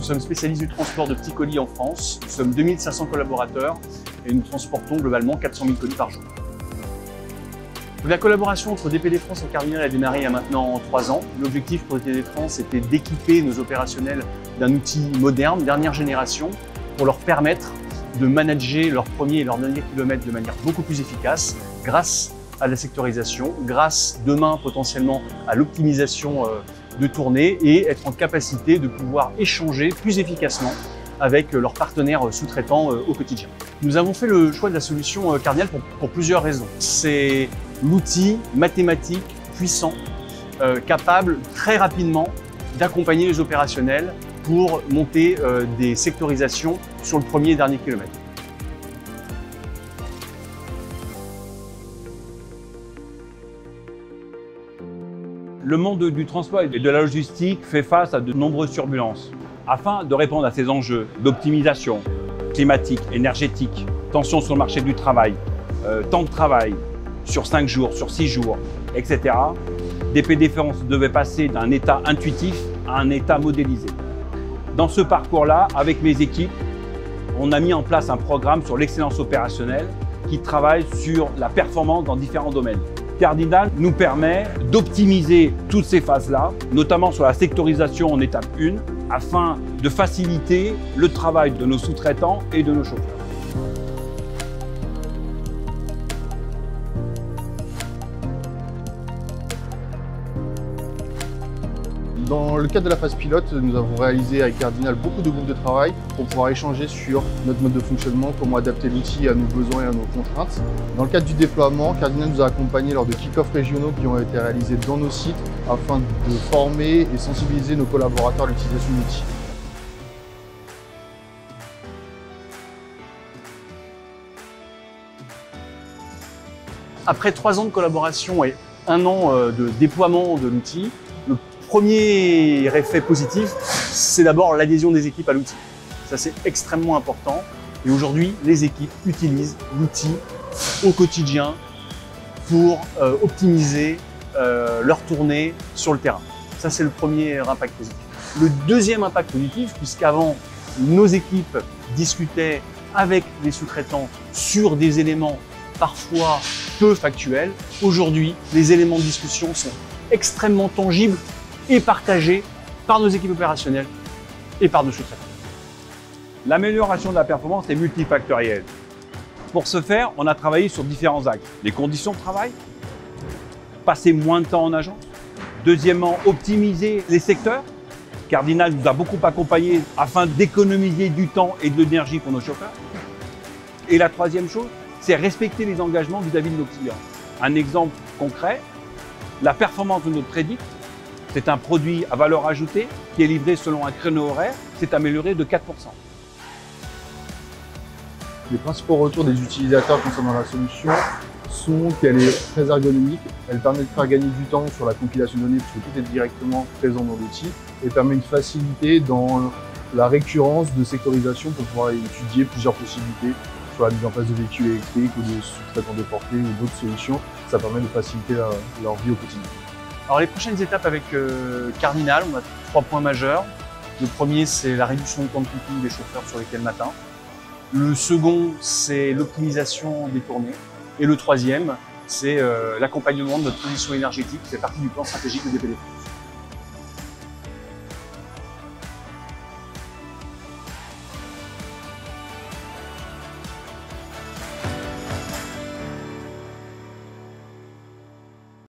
sommes spécialistes du transport de petits colis en France. Nous sommes 2500 collaborateurs et nous transportons globalement 400 000 colis par jour. La collaboration entre DPD France et Cardinal a démarré il y a maintenant 3 ans. L'objectif pour DPD France était d'équiper nos opérationnels d'un outil moderne, dernière génération, pour leur permettre de manager leurs premiers et leurs derniers kilomètres de manière beaucoup plus efficace grâce à la sectorisation, grâce demain potentiellement à l'optimisation de tournée et être en capacité de pouvoir échanger plus efficacement avec leurs partenaires sous-traitants au quotidien. Nous avons fait le choix de la solution Cardinal pour plusieurs raisons. C'est l'outil mathématique puissant, capable très rapidement d'accompagner les opérationnels pour monter des sectorisations sur le premier et dernier kilomètre. Le monde du transport et de la logistique fait face à de nombreuses turbulences. Afin de répondre à ces enjeux d'optimisation climatique, énergétique, tension sur le marché du travail, temps de travail sur 5 jours, sur 6 jours, etc., DPD France devait passer d'un état intuitif à un état modélisé. Dans ce parcours-là, avec mes équipes, on a mis en place un programme sur l'excellence opérationnelle qui travaille sur la performance dans différents domaines. Cardinal nous permet d'optimiser toutes ces phases-là, notamment sur la sectorisation en étape 1, afin de faciliter le travail de nos sous-traitants et de nos chauffeurs. Dans le cadre de la phase pilote, nous avons réalisé avec Cardinal beaucoup de groupes de travail pour pouvoir échanger sur notre mode de fonctionnement, comment adapter l'outil à nos besoins et à nos contraintes. Dans le cadre du déploiement, Cardinal nous a accompagnés lors de kick-offs régionaux qui ont été réalisés dans nos sites afin de former et sensibiliser nos collaborateurs à l'utilisation de l'outil. Après 3 ans de collaboration et 1 an de déploiement de l'outil, le premier effet positif, c'est d'abord l'adhésion des équipes à l'outil. Ça, c'est extrêmement important. Et aujourd'hui, les équipes utilisent l'outil au quotidien pour optimiser leur tournée sur le terrain. Ça, c'est le premier impact positif. Le deuxième impact positif, puisqu'avant, nos équipes discutaient avec les sous-traitants sur des éléments parfois peu factuels. Aujourd'hui, les éléments de discussion sont extrêmement tangibles et partagés par nos équipes opérationnelles et par nos sous-traitants. L'amélioration de la performance est multifactorielle. Pour ce faire, on a travaillé sur différents axes. Les conditions de travail, passer moins de temps en agence. Deuxièmement, optimiser les secteurs. Cardinal nous a beaucoup accompagnés afin d'économiser du temps et de l'énergie pour nos chauffeurs. Et la troisième chose, c'est respecter les engagements vis-à-vis de nos clients. Un exemple concret, la performance de notre Prédict, c'est un produit à valeur ajoutée qui est livré selon un créneau horaire, s'est amélioré de 4%. Les principaux retours des utilisateurs concernant la solution sont qu'elle est très ergonomique, elle permet de faire gagner du temps sur la compilation de données puisque tout est directement présent dans l'outil et permet une facilité dans la récurrence de sectorisation pour pouvoir étudier plusieurs possibilités sur la mise en place de véhicules électriques ou de sous-traitants déportés ou d'autres solutions. Ça permet de faciliter leur vie au quotidien. Alors les prochaines étapes avec Cardinal, on a 3 points majeurs. Le premier, c'est la réduction du temps de camping des chauffeurs sur lesquels matin. Le second, c'est l'optimisation des tournées. Et le troisième, c'est l'accompagnement de notre transition énergétique qui fait partie du plan stratégique de DPD France.